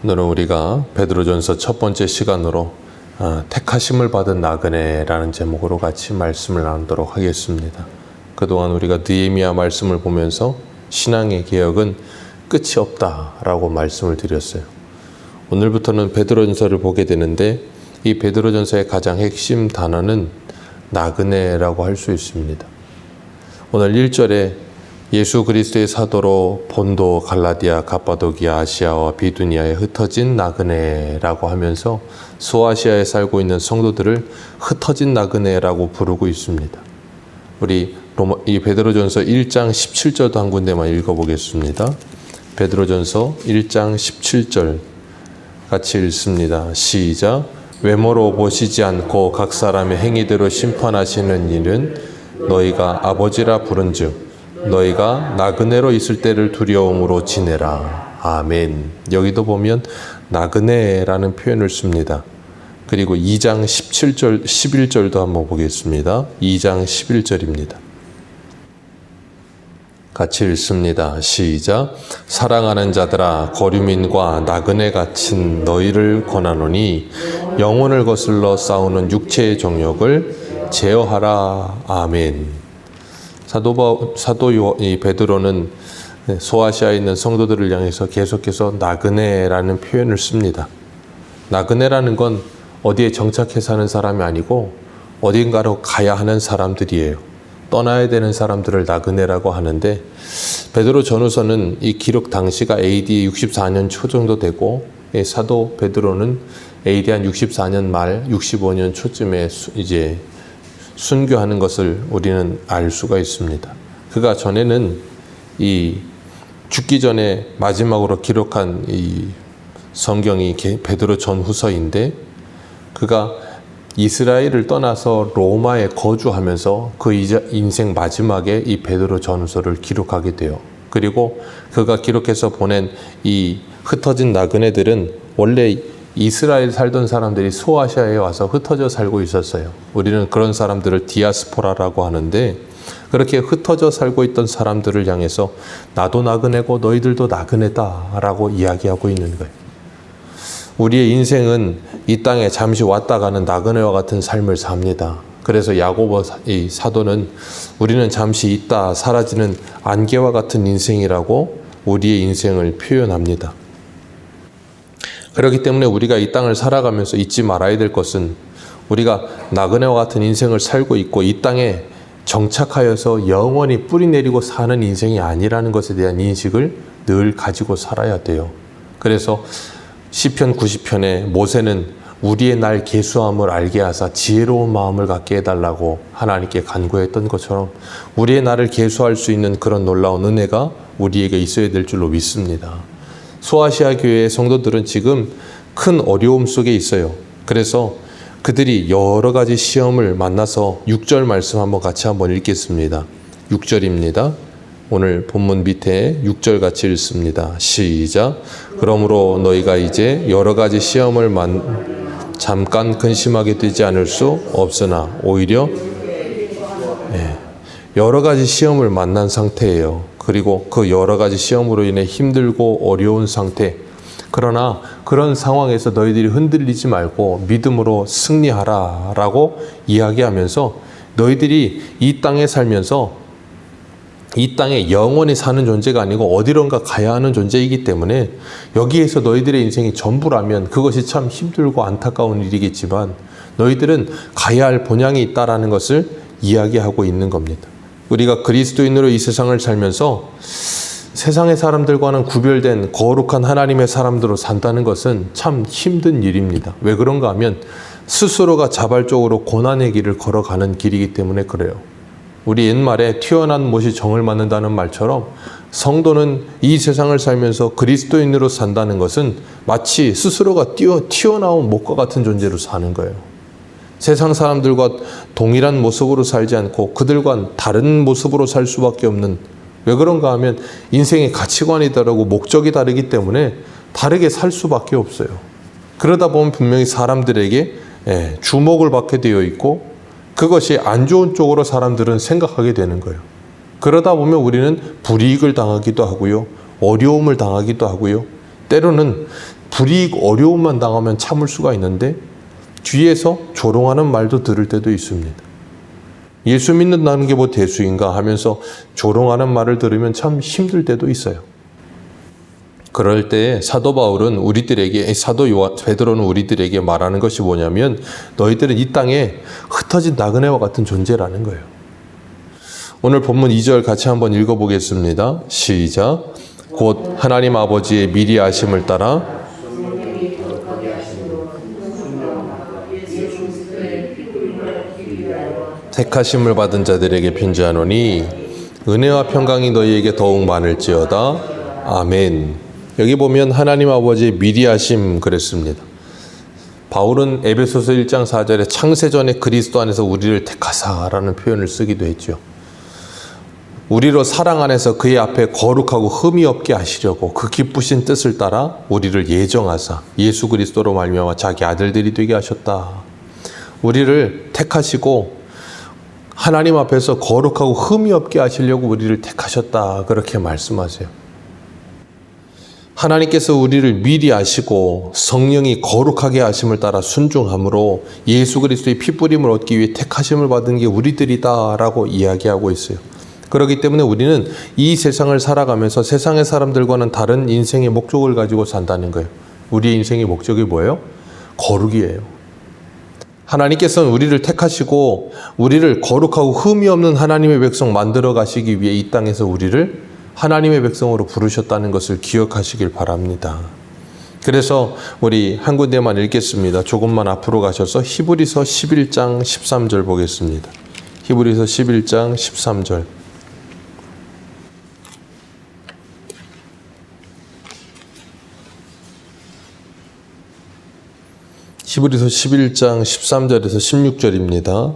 오늘은 우리가 베드로전서 첫 번째 시간으로 택하심을 받은 나그네라는 제목으로 같이 말씀을 나누도록 하겠습니다. 그동안 우리가 느헤미야 말씀을 보면서 신앙의 개혁은 끝이 없다라고 말씀을 드렸어요. 오늘부터는 베드로전서를 보게 되는데 이 베드로전서의 가장 핵심 단어는 나그네라고 할 수 있습니다. 오늘 1절에 예수 그리스도의 사도로 본도, 갈라디아, 갑바도기아, 아시아와 비두니아에 흩어진 나그네라고 하면서 소아시아에 살고 있는 성도들을 흩어진 나그네라고 부르고 있습니다. 우리 이 베드로전서 1장 17절도 한 군데만 읽어보겠습니다. 베드로전서 1장 17절 같이 읽습니다. 시작. 외모로 보시지 않고 각 사람의 행위대로 심판하시는 일은 너희가 아버지라 부른즉 너희가 나그네로 있을 때를 두려움으로 지내라. 아멘. 여기도 보면 나그네라는 표현을 씁니다. 그리고 2장 17절, 11절도 한번 보겠습니다. 2장 11절입니다. 같이 읽습니다. 시작. 사랑하는 자들아, 거류민과 나그네 갇힌 너희를 권하노니 영혼을 거슬러 싸우는 육체의 정욕을 제어하라. 아멘. 사도 베드로는 소아시아에 있는 성도들을 향해서 계속해서 나그네라는 표현을 씁니다. 나그네라는 건 어디에 정착해 사는 사람이 아니고 어딘가로 가야 하는 사람들이에요. 떠나야 되는 사람들을 나그네라고 하는데 베드로 전후서는 이 기록 당시가 AD 64년 초 정도 되고 사도 베드로는 AD 한 64년 말 65년 초쯤에 이제 순교하는 것을 우리는 알 수가 있습니다. 그가 전에는 이 죽기 전에 마지막으로 기록한 이 성경이 베드로 전후서인데 그가 이스라엘을 떠나서 로마에 거주하면서 그 인생 마지막에 이 베드로 전후서를 기록하게 돼요. 그리고 그가 기록해서 보낸 이 흩어진 나그네들은 원래 이스라엘 살던 사람들이 소아시아에 와서 흩어져 살고 있었어요. 우리는 그런 사람들을 디아스포라라고 하는데 그렇게 흩어져 살고 있던 사람들을 향해서 나도 나그네고 너희들도 나그네다라고 이야기하고 있는 거예요. 우리의 인생은 이 땅에 잠시 왔다 가는 나그네와 같은 삶을 삽니다. 그래서 야고보 이 사도는 우리는 잠시 있다 사라지는 안개와 같은 인생이라고 우리의 인생을 표현합니다. 그렇기 때문에 우리가 이 땅을 살아가면서 잊지 말아야 될 것은 우리가 나그네와 같은 인생을 살고 있고 이 땅에 정착하여서 영원히 뿌리 내리고 사는 인생이 아니라는 것에 대한 인식을 늘 가지고 살아야 돼요. 그래서 시편 90편에 모세는 우리의 날 계수함을 알게 하사 지혜로운 마음을 갖게 해달라고 하나님께 간구했던 것처럼 우리의 날을 계수할 수 있는 그런 놀라운 은혜가 우리에게 있어야 될 줄로 믿습니다. 소아시아 교회의 성도들은 지금 큰 어려움 속에 있어요. 그래서 그들이 여러 가지 시험을 만나서 6절 말씀 같이 한번 읽겠습니다. 6절입니다. 오늘 본문 밑에 6절 같이 읽습니다. 시작. 그러므로 너희가 이제 여러 가지 시험을 잠깐 근심하게 되지 않을 수 없으나 오히려 여러 가지 시험을 만난 상태예요. 그리고 그 여러 가지 시험으로 인해 힘들고 어려운 상태. 그러나 그런 상황에서 너희들이 흔들리지 말고 믿음으로 승리하라 라고 이야기하면서 너희들이 이 땅에 살면서 이 땅에 영원히 사는 존재가 아니고 어디론가 가야 하는 존재이기 때문에 여기에서 너희들의 인생이 전부라면 그것이 참 힘들고 안타까운 일이겠지만 너희들은 가야 할 본향이 있다라는 것을 이야기하고 있는 겁니다. 우리가 그리스도인으로 이 세상을 살면서 세상의 사람들과는 구별된 거룩한 하나님의 사람들로 산다는 것은 참 힘든 일입니다. 왜 그런가 하면 스스로가 자발적으로 고난의 길을 걸어가는 길이기 때문에 그래요. 우리 옛말에 튀어난 못이 정을 맞는다는 말처럼 성도는 이 세상을 살면서 그리스도인으로 산다는 것은 마치 스스로가 튀어나온 못과 같은 존재로 사는 거예요. 세상 사람들과 동일한 모습으로 살지 않고 그들과 다른 모습으로 살 수밖에 없는, 왜 그런가 하면 인생의 가치관이 다르고 목적이 다르기 때문에 다르게 살 수밖에 없어요. 그러다 보면 분명히 사람들에게 주목을 받게 되어 있고 그것이 안 좋은 쪽으로 사람들은 생각하게 되는 거예요. 그러다 보면 우리는 불이익을 당하기도 하고요, 어려움을 당하기도 하고요, 때로는 불이익, 어려움만 당하면 참을 수가 있는데 뒤에서 조롱하는 말도 들을 때도 있습니다. 예수 믿는다는 게 뭐 대수인가 하면서 조롱하는 말을 들으면 참 힘들 때도 있어요. 그럴 때 사도 베드로는 우리들에게 말하는 것이 뭐냐면 너희들은 이 땅에 흩어진 나그네와 같은 존재라는 거예요. 오늘 본문 2절 같이 한번 읽어보겠습니다. 시작. 곧 하나님 아버지의 미리 아심을 따라 택하심을 받은 자들에게 편지하노니 은혜와 평강이 너희에게 더욱 많을지어다. 아멘. 여기 보면 하나님 아버지의 미리 하심 그랬습니다. 바울은 에베소서 1장 4절에 창세전에 그리스도 안에서 우리를 택하사라는 표현을 쓰기도 했죠. 우리로 사랑 안에서 그의 앞에 거룩하고 흠이 없게 하시려고 그 기쁘신 뜻을 따라 우리를 예정하사 예수 그리스도로 말미암아 자기 아들들이 되게 하셨다. 우리를 택하시고 하나님 앞에서 거룩하고 흠이 없게 하시려고 우리를 택하셨다. 그렇게 말씀하세요. 하나님께서 우리를 미리 아시고 성령이 거룩하게 하심을 따라 순종함으로 예수 그리스도의 피뿌림을 얻기 위해 택하심을 받은 게 우리들이다라고 이야기하고 있어요. 그렇기 때문에 우리는 이 세상을 살아가면서 세상의 사람들과는 다른 인생의 목적을 가지고 산다는 거예요. 우리의 인생의 목적이 뭐예요? 거룩이에요. 하나님께서는 우리를 택하시고 우리를 거룩하고 흠이 없는 하나님의 백성 만들어 가시기 위해 이 땅에서 우리를 하나님의 백성으로 부르셨다는 것을 기억하시길 바랍니다. 그래서 우리 한 군데만 읽겠습니다. 조금만 앞으로 가셔서 히브리서 11장 13절 보겠습니다. 히브리서 11장 13절. 히브리서 11장 13절에서 16절입니다.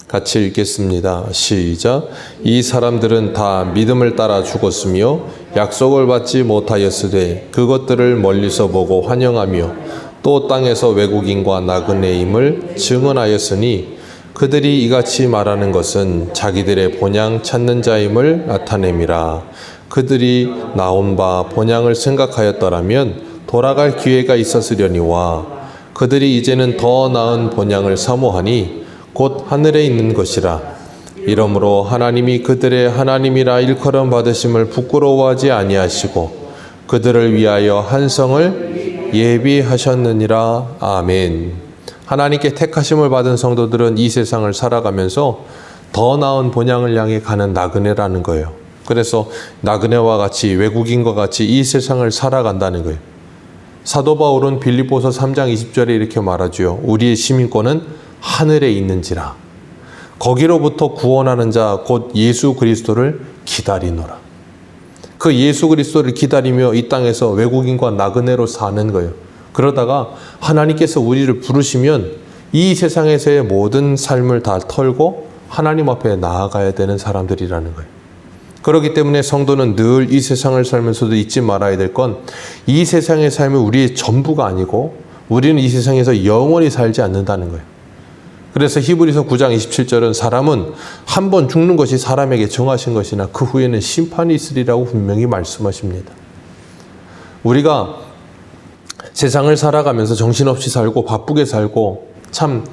같이 읽겠습니다. 시작. 이 사람들은 다 믿음을 따라 죽었으며 약속을 받지 못하였으되 그것들을 멀리서 보고 환영하며 또 땅에서 외국인과 나그네임을 증언하였으니 그들이 이같이 말하는 것은 자기들의 본향 찾는 자임을 나타냄이라. 그들이 나온 바 본향을 생각하였더라면 돌아갈 기회가 있었으려니와 그들이 이제는 더 나은 본향을 사모하니 곧 하늘에 있는 것이라. 이러므로 하나님이 그들의 하나님이라 일컬음 받으심을 부끄러워하지 아니하시고 그들을 위하여 한 성을 예비하셨느니라. 아멘. 하나님께 택하심을 받은 성도들은 이 세상을 살아가면서 더 나은 본향을 향해 가는 나그네라는 거예요. 그래서 나그네와 같이 외국인과 같이 이 세상을 살아간다는 거예요. 사도 바울은 빌립보서 3장 20절에 이렇게 말하죠. 우리의 시민권은 하늘에 있는지라. 거기로부터 구원하는 자 곧 예수 그리스도를 기다리노라. 그 예수 그리스도를 기다리며 이 땅에서 외국인과 나그네로 사는 거예요. 그러다가 하나님께서 우리를 부르시면 이 세상에서의 모든 삶을 다 털고 하나님 앞에 나아가야 되는 사람들이라는 거예요. 그렇기 때문에 성도는 늘 이 세상을 살면서도 잊지 말아야 될 건 이 세상의 삶이 우리의 전부가 아니고 우리는 이 세상에서 영원히 살지 않는다는 거예요. 그래서 히브리서 9장 27절은 사람은 한 번 죽는 것이 사람에게 정하신 것이나 그 후에는 심판이 있으리라고 분명히 말씀하십니다. 우리가 세상을 살아가면서 정신없이 살고 바쁘게 살고 참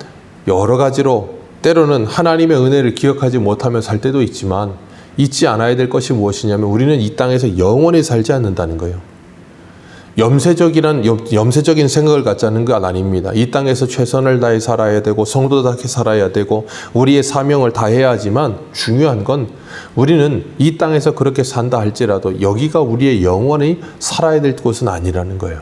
여러 가지로 때로는 하나님의 은혜를 기억하지 못하며 살 때도 있지만 잊지 않아야 될 것이 무엇이냐면 우리는 이 땅에서 영원히 살지 않는다는 거예요. 염세적인 생각을 갖자는 건 아닙니다. 이 땅에서 최선을 다해 살아야 되고 성도답게 살아야 되고 우리의 사명을 다해야 하지만 중요한 건 우리는 이 땅에서 그렇게 산다 할지라도 여기가 우리의 영원히 살아야 될 곳은 아니라는 거예요.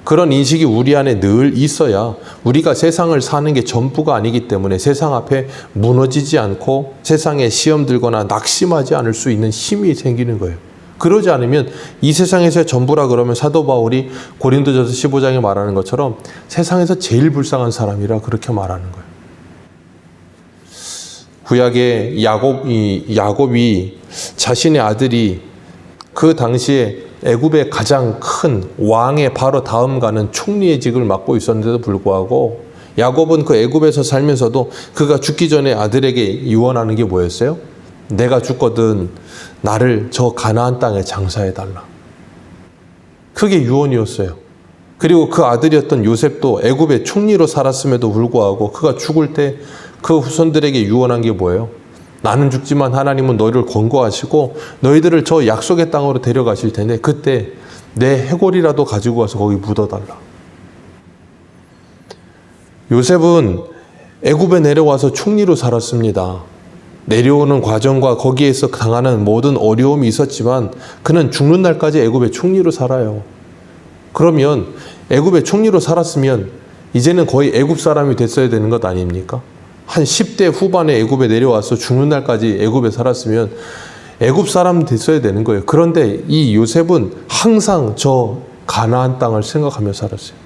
그런 인식이 우리 안에 늘 있어야 우리가 세상을 사는 게 전부가 아니기 때문에 세상 앞에 무너지지 않고 세상에 시험 들거나 낙심하지 않을 수 있는 힘이 생기는 거예요. 그러지 않으면 이 세상에서의 전부라 그러면 사도 바울이 고린도전서 15장에 말하는 것처럼 세상에서 제일 불쌍한 사람이라 그렇게 말하는 거예요. 구약의 야곱이 자신의 아들이 그 당시에 애굽의 가장 큰 왕의 바로 다음 가는 총리의 직을 맡고 있었는데도 불구하고 야곱은 그 애굽에서 살면서도 그가 죽기 전에 아들에게 유언하는 게 뭐였어요? 내가 죽거든 나를 저 가나안 땅에 장사해달라. 그게 유언이었어요. 그리고 그 아들이었던 요셉도 애굽의 총리로 살았음에도 불구하고 그가 죽을 때 그 후손들에게 유언한 게 뭐예요? 나는 죽지만 하나님은 너희를 권고하시고 너희들을 저 약속의 땅으로 데려가실 텐데 그때 내 해골이라도 가지고 와서 거기 묻어달라. 요셉은 애굽에 내려와서 총리로 살았습니다. 내려오는 과정과 거기에서 당하는 모든 어려움이 있었지만 그는 죽는 날까지 애굽의 총리로 살아요. 그러면 애굽의 총리로 살았으면 이제는 거의 애굽 사람이 됐어야 되는 것 아닙니까? 한 10대 후반에 애굽에 내려와서 죽는 날까지 애굽에 살았으면 애굽 사람 됐어야 되는 거예요. 그런데 이 요셉은 항상 저 가나안 땅을 생각하며 살았어요.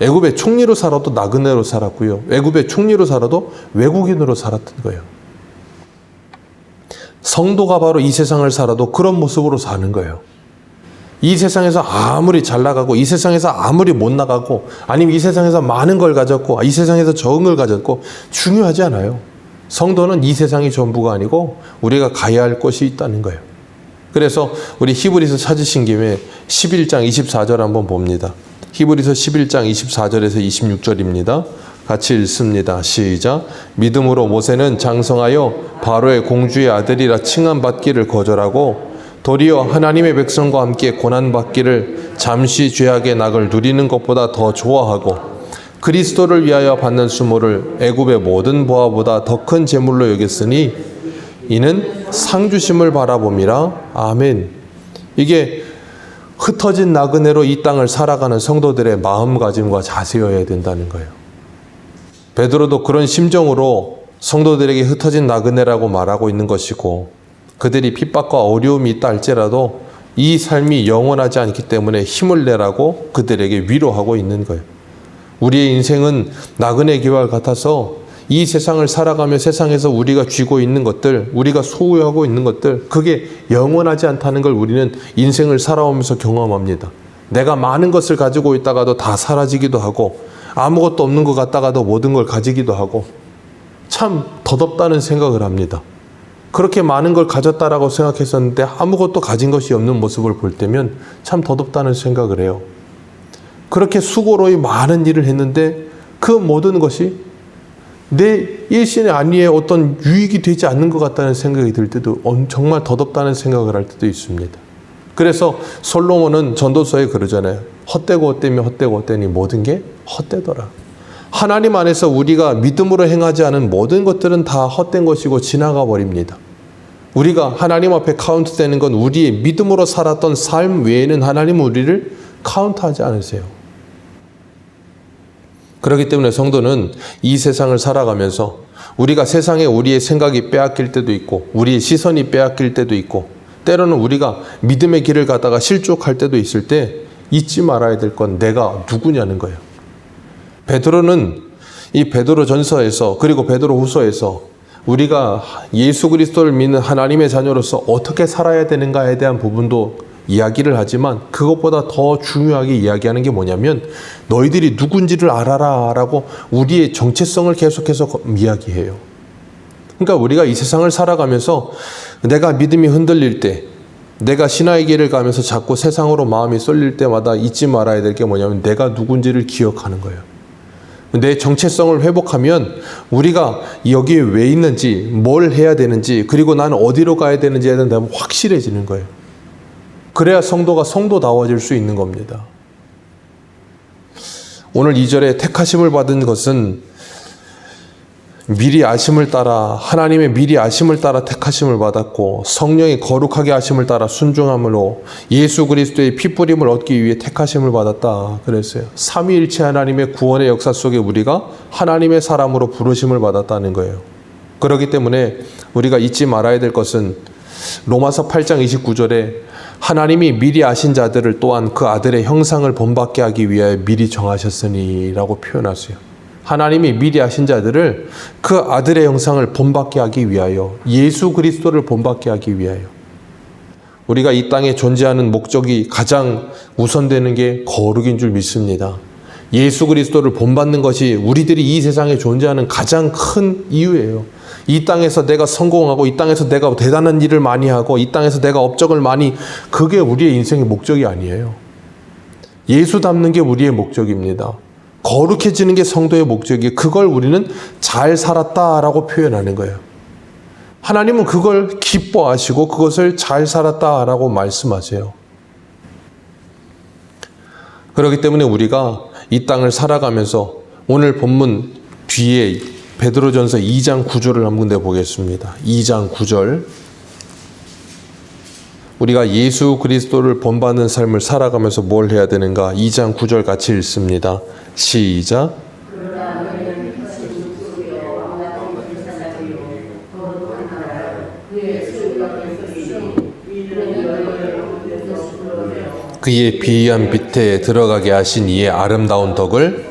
애굽의 총리로 살아도 나그네로 살았고요. 애굽의 총리로 살아도 외국인으로 살았던 거예요. 성도가 바로 이 세상을 살아도 그런 모습으로 사는 거예요. 이 세상에서 아무리 잘 나가고 이 세상에서 아무리 못 나가고 아니면 이 세상에서 많은 걸 가졌고 이 세상에서 적은 걸 가졌고 중요하지 않아요. 성도는 이 세상이 전부가 아니고 우리가 가야 할 곳이 있다는 거예요. 그래서 우리 히브리서 찾으신 김에 11장 24절 한번 봅니다. 히브리서 11장 24절에서 26절입니다. 같이 읽습니다. 시작. 믿음으로 모세는 장성하여 바로의 공주의 아들이라 칭함받기를 거절하고 도리어 하나님의 백성과 함께 고난받기를 잠시 죄악의 낙을 누리는 것보다 더 좋아하고 그리스도를 위하여 받는 수모를 애굽의 모든 보화보다 더 큰 재물로 여겼으니 이는 상주심을 바라봄이라. 아멘. 이게 흩어진 나그네로 이 땅을 살아가는 성도들의 마음가짐과 자세여야 된다는 거예요. 베드로도 그런 심정으로 성도들에게 흩어진 나그네라고 말하고 있는 것이고 그들이 핍박과 어려움이 있다 할지라도 이 삶이 영원하지 않기 때문에 힘을 내라고 그들에게 위로하고 있는 거예요. 우리의 인생은 나그네 기와 같아서 이 세상을 살아가며 세상에서 우리가 쥐고 있는 것들, 우리가 소유하고 있는 것들, 그게 영원하지 않다는 걸 우리는 인생을 살아오면서 경험합니다. 내가 많은 것을 가지고 있다가도 다 사라지기도 하고 아무것도 없는 것 같다가도 모든 걸 가지기도 하고 참 덧없다는 생각을 합니다. 그렇게 많은 걸 가졌다라고 생각했었는데 아무것도 가진 것이 없는 모습을 볼 때면 참 덧없다는 생각을 해요. 그렇게 수고로이 많은 일을 했는데 그 모든 것이 내 일신의 안위에 어떤 유익이 되지 않는 것 같다는 생각이 들 때도 정말 덧없다는 생각을 할 때도 있습니다. 그래서 솔로몬은 전도서에 그러잖아요. 헛되고 헛되며 헛되고 헛되니 모든 게 헛되더라. 하나님 안에서 우리가 믿음으로 행하지 않은 모든 것들은 다 헛된 것이고 지나가 버립니다. 우리가 하나님 앞에 카운트되는 건 우리의 믿음으로 살았던 삶 외에는 하나님은 우리를 카운트하지 않으세요. 그렇기 때문에 성도는 이 세상을 살아가면서 우리가 세상에 우리의 생각이 빼앗길 때도 있고 우리의 시선이 빼앗길 때도 있고 때로는 우리가 믿음의 길을 가다가 실족할 때도 있을 때 잊지 말아야 될 건 내가 누구냐는 거예요. 베드로는 이 베드로 전서에서 그리고 베드로 후서에서 우리가 예수 그리스도를 믿는 하나님의 자녀로서 어떻게 살아야 되는가에 대한 부분도 이야기를 하지만 그것보다 더 중요하게 이야기하는 게 뭐냐면 너희들이 누군지를 알아라 라고 우리의 정체성을 계속해서 이야기해요. 그러니까 우리가 이 세상을 살아가면서 내가 믿음이 흔들릴 때 내가 신화의 길을 가면서 자꾸 세상으로 마음이 쏠릴 때마다 잊지 말아야 될 게 뭐냐면 내가 누군지를 기억하는 거예요. 내 정체성을 회복하면 우리가 여기에 왜 있는지 뭘 해야 되는지 그리고 나는 어디로 가야 되는지에 대한 확실해지는 거예요. 그래야 성도가 성도다워질 수 있는 겁니다. 오늘 2절에 택하심을 받은 것은 미리 아심을 따라 하나님의 미리 아심을 따라 택하심을 받았고 성령의 거룩하게 하심을 따라 순종함으로 예수 그리스도의 피뿌림을 얻기 위해 택하심을 받았다 그랬어요. 삼위일체 하나님의 구원의 역사 속에 우리가 하나님의 사람으로 부르심을 받았다는 거예요. 그렇기 때문에 우리가 잊지 말아야 될 것은 로마서 8장 29절에 하나님이 미리 아신 자들을 또한 그 아들의 형상을 본받게 하기 위하여 미리 정하셨으니 라고 표현하세요. 하나님이 미리 아신 자들을 그 아들의 형상을 본받게 하기 위하여 예수 그리스도를 본받게 하기 위하여 우리가 이 땅에 존재하는 목적이 가장 우선되는 게 거룩인 줄 믿습니다. 예수 그리스도를 본받는 것이 우리들이 이 세상에 존재하는 가장 큰 이유예요. 이 땅에서 내가 성공하고 이 땅에서 내가 대단한 일을 많이 하고 이 땅에서 내가 업적을 많이 그게 우리의 인생의 목적이 아니에요. 예수 닮는 게 우리의 목적입니다. 거룩해지는 게 성도의 목적이에요. 그걸 우리는 잘 살았다라고 표현하는 거예요. 하나님은 그걸 기뻐하시고 그것을 잘 살았다라고 말씀하세요. 그렇기 때문에 우리가 이 땅을 살아가면서 오늘 본문 뒤에 베드로전서 2장 9절을 한번 내보겠습니다. 2장 9절. 우리가 예수 그리스도를 본받는 삶을 살아가면서 뭘 해야 되는가? 2장 9절 같이 읽습니다. 시작. 그의 비한 빛에 들어가게 하신 이의 아름다운 덕을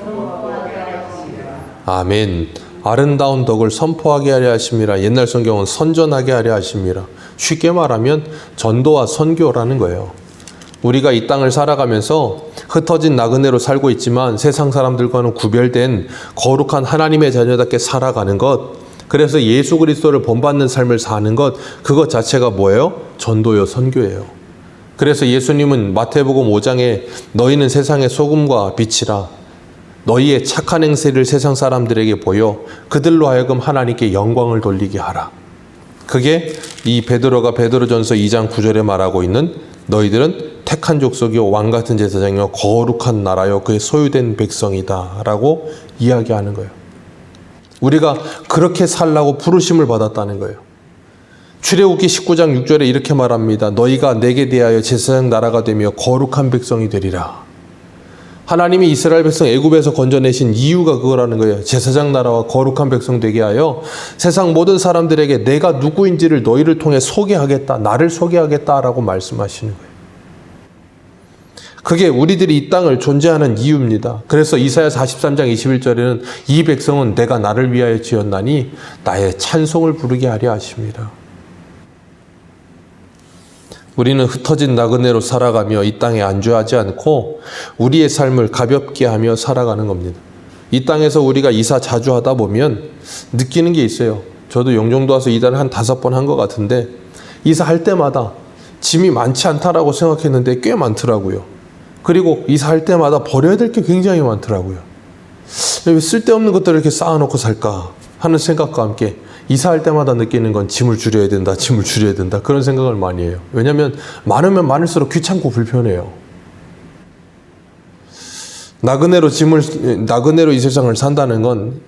아멘. 아름다운 덕을 선포하게 하려 하심이라. 옛날 성경은 선전하게 하려 하심이라. 쉽게 말하면 전도와 선교라는 거예요. 우리가 이 땅을 살아가면서 흩어진 나그네로 살고 있지만 세상 사람들과는 구별된 거룩한 하나님의 자녀답게 살아가는 것, 그래서 예수 그리스도를 본받는 삶을 사는 것, 그것 자체가 뭐예요? 전도요, 선교예요. 그래서 예수님은 마태복음 5장에 너희는 세상의 소금과 빛이라. 너희의 착한 행세를 세상 사람들에게 보여 그들로 하여금 하나님께 영광을 돌리게 하라. 그게 이 베드로가 베드로전서 2장 9절에 말하고 있는 너희들은 택한 족속이요 왕같은 제사장이요 거룩한 나라요 그의 소유된 백성이다 라고 이야기하는 거예요. 우리가 그렇게 살라고 부르심을 받았다는 거예요. 출애굽기 19장 6절에 이렇게 말합니다. 너희가 내게 대하여 제사장 나라가 되며 거룩한 백성이 되리라. 하나님이 이스라엘 백성 애굽에서 건져내신 이유가 그거라는 거예요. 제사장 나라와 거룩한 백성 되게 하여 세상 모든 사람들에게 내가 누구인지를 너희를 통해 소개하겠다. 나를 소개하겠다라고 말씀하시는 거예요. 그게 우리들이 이 땅을 존재하는 이유입니다. 그래서 이사야 43장 21절에는 이 백성은 내가 나를 위하여 지었나니 나의 찬송을 부르게 하려 하십니다. 우리는 흩어진 나그네로 살아가며 이 땅에 안주하지 않고 우리의 삶을 가볍게 하며 살아가는 겁니다. 이 땅에서 우리가 이사 자주 하다 보면 느끼는 게 있어요. 저도 영종도 와서 이사를 한 5번 한 것 같은데 이사할 때마다 짐이 많지 않다라고 생각했는데 꽤 많더라고요. 그리고 이사할 때마다 버려야 될 게 굉장히 많더라고요. 왜 쓸데없는 것들을 이렇게 쌓아놓고 살까 하는 생각과 함께 이사할 때마다 느끼는 건 짐을 줄여야 된다, 짐을 줄여야 된다. 그런 생각을 많이 해요. 왜냐하면 많으면 많을수록 귀찮고 불편해요. 나그네로 이 세상을 산다는 건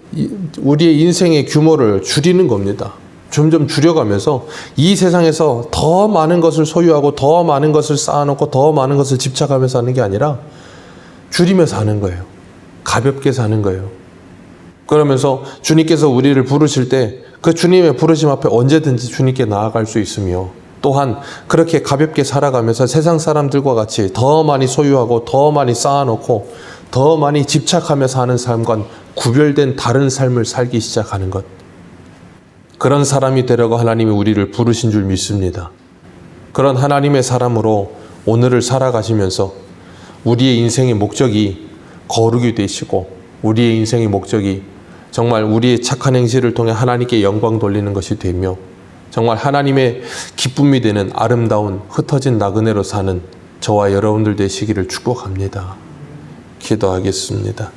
우리의 인생의 규모를 줄이는 겁니다. 점점 줄여가면서 이 세상에서 더 많은 것을 소유하고 더 많은 것을 쌓아놓고 더 많은 것을 집착하면서 사는 게 아니라 줄이면서 사는 거예요. 가볍게 사는 거예요. 그러면서 주님께서 우리를 부르실 때 그 주님의 부르심 앞에 언제든지 주님께 나아갈 수 있으며 또한 그렇게 가볍게 살아가면서 세상 사람들과 같이 더 많이 소유하고 더 많이 쌓아놓고 더 많이 집착하며 사는 삶과 구별된 다른 삶을 살기 시작하는 것. 그런 사람이 되려고 하나님이 우리를 부르신 줄 믿습니다. 그런 하나님의 사람으로 오늘을 살아가시면서 우리의 인생의 목적이 거룩이 되시고 우리의 인생의 목적이 정말 우리의 착한 행실을 통해 하나님께 영광 돌리는 것이 되며 정말 하나님의 기쁨이 되는 아름다운 흩어진 나그네로 사는 저와 여러분들 되시기를 축복합니다. 기도하겠습니다.